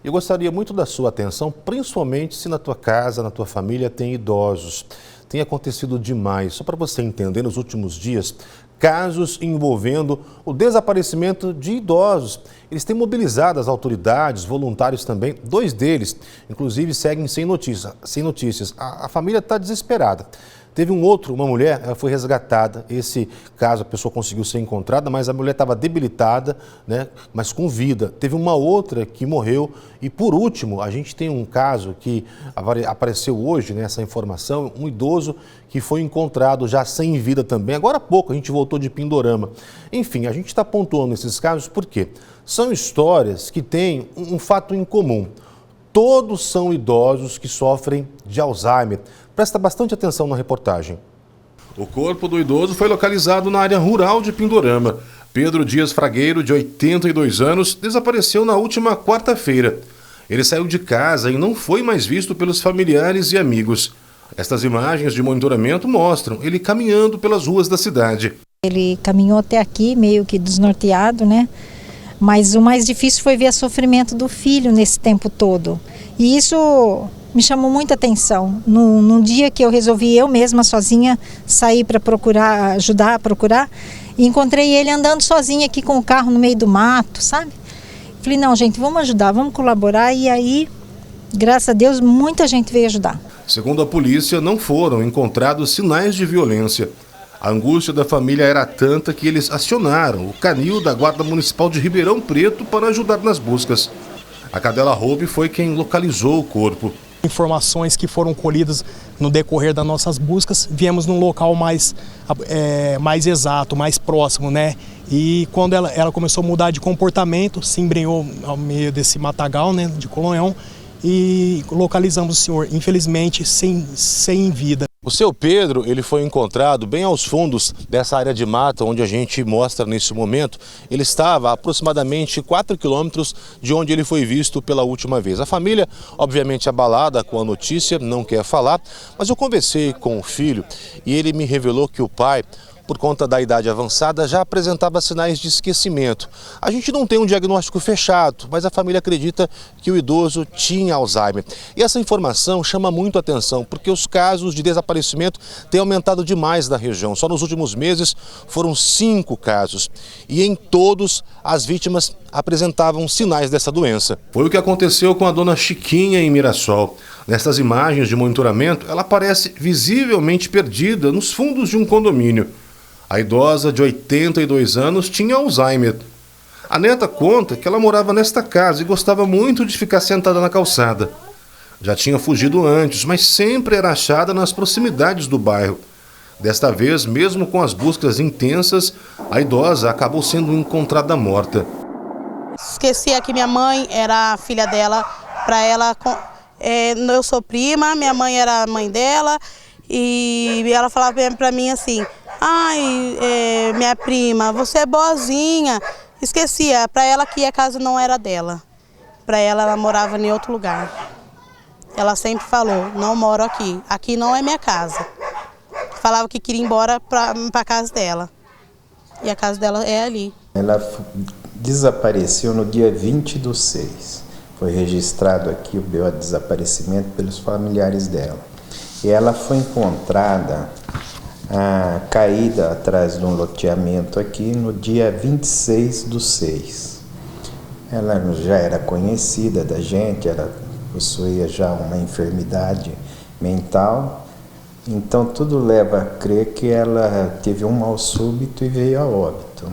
Eu gostaria muito da sua atenção, principalmente se na tua casa, na tua família tem idosos. Tem acontecido demais, só para você entender, nos últimos dias, casos envolvendo o desaparecimento de idosos. Eles têm mobilizado as autoridades, voluntários também, 2 deles, inclusive, seguem sem notícias. A família está desesperada. Teve uma mulher, ela foi resgatada. Esse caso, a pessoa conseguiu ser encontrada, mas a mulher estava debilitada, né, mas com vida. Teve uma outra que morreu. E, por último, a gente tem um caso que apareceu hoje, né, essa informação, um idoso que foi encontrado já sem vida também. Agora há pouco, a gente voltou de Pindorama. Enfim, a gente está pontuando esses casos porque são histórias que têm um fato em comum. Todos são idosos que sofrem de Alzheimer. Presta bastante atenção na reportagem. O corpo do idoso foi localizado na área rural de Pindorama. Pedro Dias Fragueiro, de 82 anos, desapareceu na última quarta-feira. Ele saiu de casa e não foi mais visto pelos familiares e amigos. Estas imagens de monitoramento mostram ele caminhando pelas ruas da cidade. Ele caminhou até aqui, meio que desnorteado, né? Mas o mais difícil foi ver o sofrimento do filho nesse tempo todo. E isso me chamou muita atenção. Num dia que eu resolvi eu mesma sozinha sair para procurar, ajudar a procurar, e encontrei ele andando sozinho aqui com o carro no meio do mato, sabe? Falei, não, gente, vamos ajudar, vamos colaborar. E aí, graças a Deus, muita gente veio ajudar. Segundo a polícia, não foram encontrados sinais de violência. A angústia da família era tanta que eles acionaram o canil da Guarda Municipal de Ribeirão Preto para ajudar nas buscas. A cadela Roube foi quem localizou o corpo. Informações que foram colhidas no decorrer das nossas buscas, viemos num local mais exato, mais próximo, né? E quando ela começou a mudar de comportamento, se embrenhou ao meio desse matagal, né, de Colonhão, e localizamos o senhor, infelizmente, sem vida. O seu Pedro, ele foi encontrado bem aos fundos dessa área de mata onde a gente mostra nesse momento. Ele estava a aproximadamente 4 quilômetros de onde ele foi visto pela última vez. A família, obviamente abalada com a notícia, não quer falar, mas eu conversei com o filho e ele me revelou que o pai, por conta da idade avançada, já apresentava sinais de esquecimento. A gente não tem um diagnóstico fechado, mas a família acredita que o idoso tinha Alzheimer. E essa informação chama muito a atenção, porque os casos de desaparecimento têm aumentado demais na região. Só nos últimos meses foram 5 casos. E em todos, as vítimas apresentavam sinais dessa doença. Foi o que aconteceu com a dona Chiquinha em Mirassol. Nestas imagens de monitoramento, ela parece visivelmente perdida nos fundos de um condomínio. A idosa de 82 anos tinha Alzheimer. A neta conta que ela morava nesta casa e gostava muito de ficar sentada na calçada. Já tinha fugido antes, mas sempre era achada nas proximidades do bairro. Desta vez, mesmo com as buscas intensas, a idosa acabou sendo encontrada morta. Esquecia que minha mãe era a filha dela, para ela, eu sou prima, minha mãe era a mãe dela, e ela falava para mim assim, ai, minha prima, você é boazinha. Esquecia, para ela que a casa não era dela. Para ela morava em outro lugar. Ela sempre falou, não moro aqui, aqui não é minha casa. Falava que queria ir embora para a casa dela. E a casa dela é ali. Ela desapareceu no dia 20/6. Foi registrado aqui o BO de desaparecimento pelos familiares dela. E ela foi encontrada caída atrás de um loteamento aqui no dia 26/6. Ela já era conhecida da gente, ela possuía já uma enfermidade mental, então tudo leva a crer que ela teve um mal súbito e veio a óbito.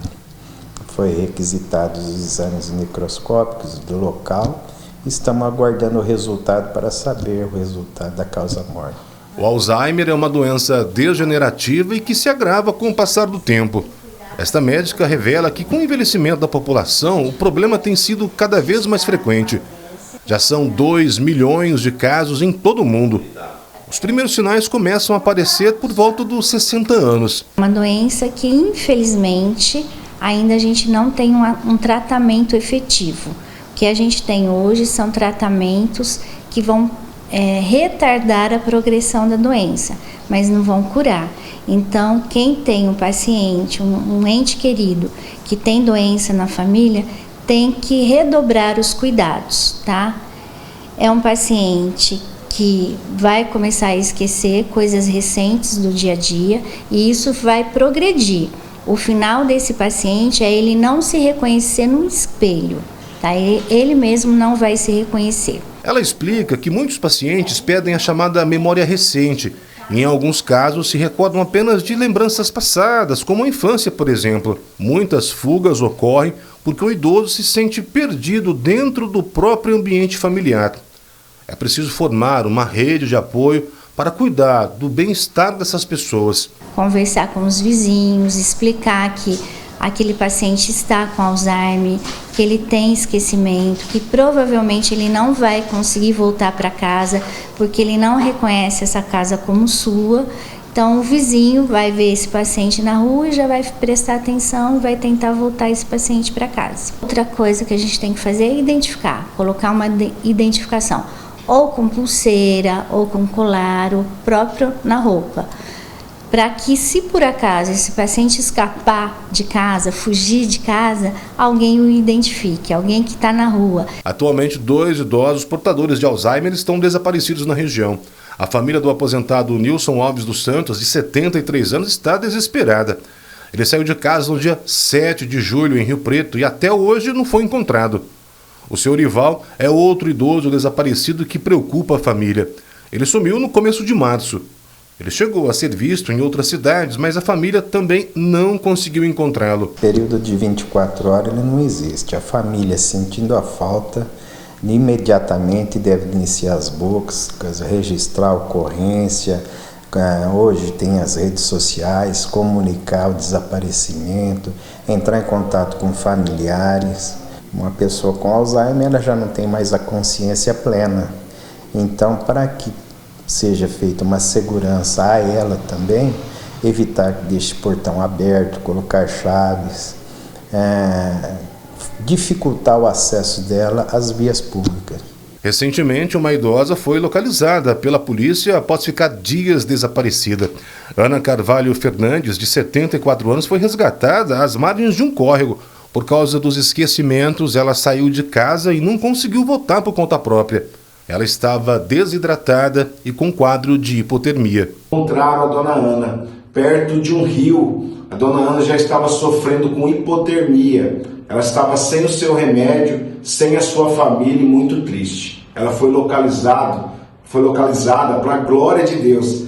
Foi requisitados os exames microscópicos do local, estamos aguardando o resultado para saber o resultado da causa-morte. O Alzheimer é uma doença degenerativa e que se agrava com o passar do tempo. Esta médica revela que com o envelhecimento da população, o problema tem sido cada vez mais frequente. Já são 2 milhões de casos em todo o mundo. Os primeiros sinais começam a aparecer por volta dos 60 anos. Uma doença que, infelizmente, ainda a gente não tem um tratamento efetivo. O que a gente tem hoje são tratamentos que vão retardar a progressão da doença, mas não vão curar. Então, quem tem um paciente, um ente querido que tem doença na família, tem que redobrar os cuidados, tá? É um paciente que vai começar a esquecer coisas recentes do dia a dia e isso vai progredir. O final desse paciente é ele não se reconhecer no espelho, tá? Ele mesmo não vai se reconhecer. Ela explica que muitos pacientes pedem a chamada memória recente. Em alguns casos, se recordam apenas de lembranças passadas, como a infância, por exemplo. Muitas fugas ocorrem porque o idoso se sente perdido dentro do próprio ambiente familiar. É preciso formar uma rede de apoio para cuidar do bem-estar dessas pessoas. Conversar com os vizinhos, explicar que aquele paciente está com Alzheimer, que ele tem esquecimento, que provavelmente ele não vai conseguir voltar para casa porque ele não reconhece essa casa como sua. Então o vizinho vai ver esse paciente na rua e já vai prestar atenção e vai tentar voltar esse paciente para casa. Outra coisa que a gente tem que fazer é identificar, colocar uma identificação, ou com pulseira, ou com colar, ou próprio na roupa. Para que, se por acaso esse paciente escapar de casa, fugir de casa, alguém o identifique, alguém que está na rua. Atualmente, 2 idosos portadores de Alzheimer estão desaparecidos na região. A família do aposentado Nilson Alves dos Santos, de 73 anos, está desesperada. Ele saiu de casa no dia 7 de julho, em Rio Preto, e até hoje não foi encontrado. O senhor Ival é outro idoso desaparecido que preocupa a família. Ele sumiu no começo de março. Ele chegou a ser visto em outras cidades, mas a família também não conseguiu encontrá-lo. Período de 24 horas ele não existe. A família, sentindo a falta, imediatamente deve iniciar as buscas, registrar a ocorrência. Hoje tem as redes sociais, comunicar o desaparecimento, entrar em contato com familiares. Uma pessoa com Alzheimer ela já não tem mais a consciência plena. Então, para que seja feita uma segurança a ela também, evitar que deixe portão aberto, colocar chaves, dificultar o acesso dela às vias públicas. Recentemente, uma idosa foi localizada pela polícia após ficar dias desaparecida. Ana Carvalho Fernandes, de 74 anos, foi resgatada às margens de um córrego. Por causa dos esquecimentos, ela saiu de casa e não conseguiu voltar por conta própria. Ela estava desidratada e com quadro de hipotermia. Encontraram a dona Ana perto de um rio. A dona Ana já estava sofrendo com hipotermia. Ela estava sem o seu remédio, sem a sua família e muito triste. Ela foi localizada para a glória de Deus.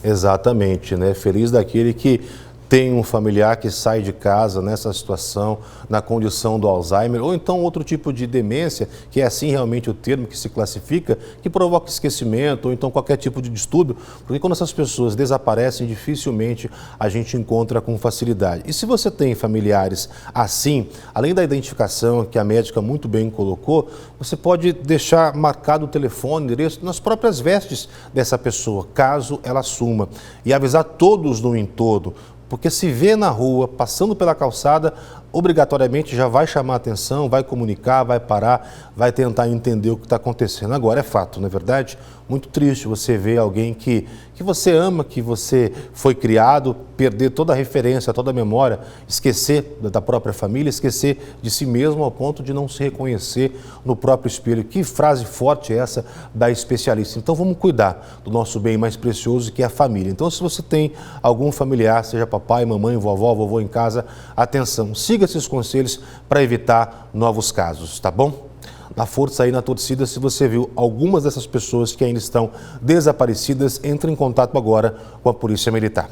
Exatamente, né? Feliz daquele que tem um familiar que sai de casa nessa situação, na condição do Alzheimer, ou então outro tipo de demência, que é assim realmente o termo que se classifica, que provoca esquecimento, ou então qualquer tipo de distúrbio, porque quando essas pessoas desaparecem, dificilmente a gente encontra com facilidade. E se você tem familiares assim, além da identificação que a médica muito bem colocou, você pode deixar marcado o telefone, endereço, nas próprias vestes dessa pessoa, caso ela suma, e avisar todos no entorno. Porque se vê na rua, passando pela calçada, obrigatoriamente já vai chamar a atenção, vai comunicar, vai parar, vai tentar entender o que está acontecendo. Agora é fato, não é verdade? Muito triste você ver alguém que você ama, que você foi criado, perder toda a referência, toda a memória, esquecer da própria família, esquecer de si mesmo ao ponto de não se reconhecer no próprio espelho. Que frase forte é essa da especialista. Então vamos cuidar do nosso bem mais precioso, que é a família. Então se você tem algum familiar, seja papai, mamãe, vovó, vovô em casa, atenção, siga esses conselhos para evitar novos casos, tá bom? Na força aí na torcida, se você viu algumas dessas pessoas que ainda estão desaparecidas, entre em contato agora com a Polícia Militar.